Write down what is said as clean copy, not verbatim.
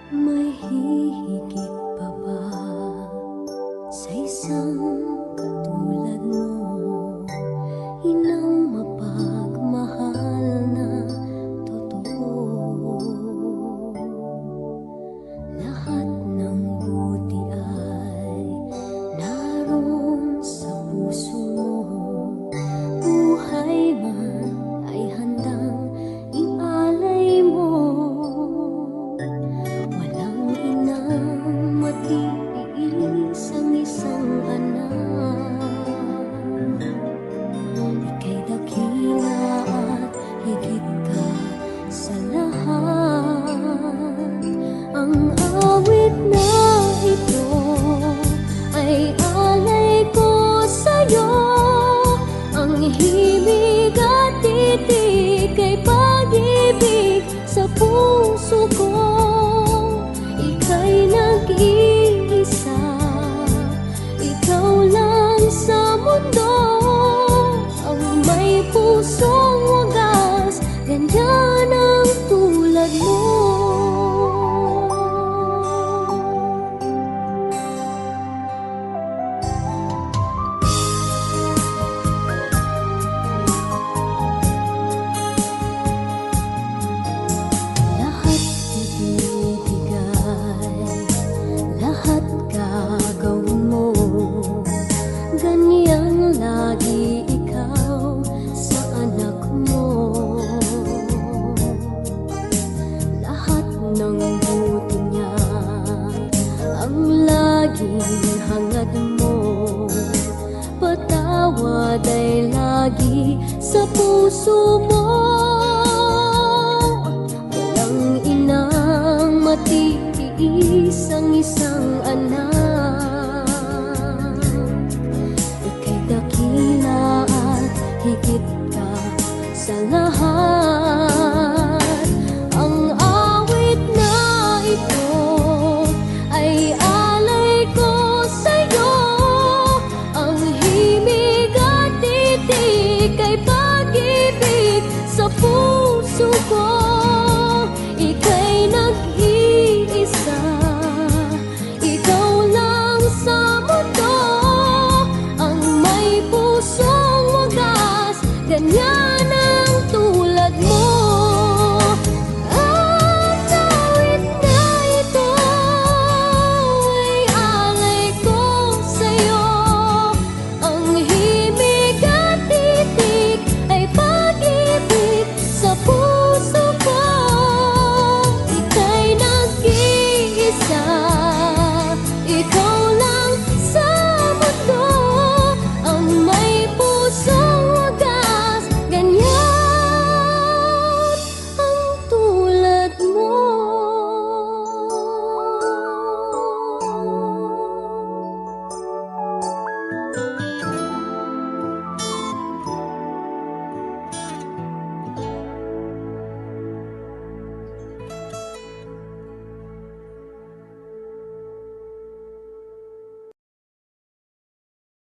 May hihigit pa ba sa isang katulad mo? Inang mapagmahal na totoo. Lahat ng buti ay naroon sa puso mo. Buhay man ay handang ialay mo. Walang inang matiis ang isang anak. Ika'y dakila at higit ka sa lahat. Ang awit na ito ay alay ko sa'yo. Ang himig at titig ay pag-ibig sa puso ko. Ika'y nag-iisa, ikaw lang sa mundo. Ang may pusong wagas, ganyan ang tulad mo. Lahat ibibigay, lahat gagawin mo. Ganyang lagi ikaw sa anak mo. Lahat ng buti niya ang laging hangad mo. Patawad ay lagi sa puso mo.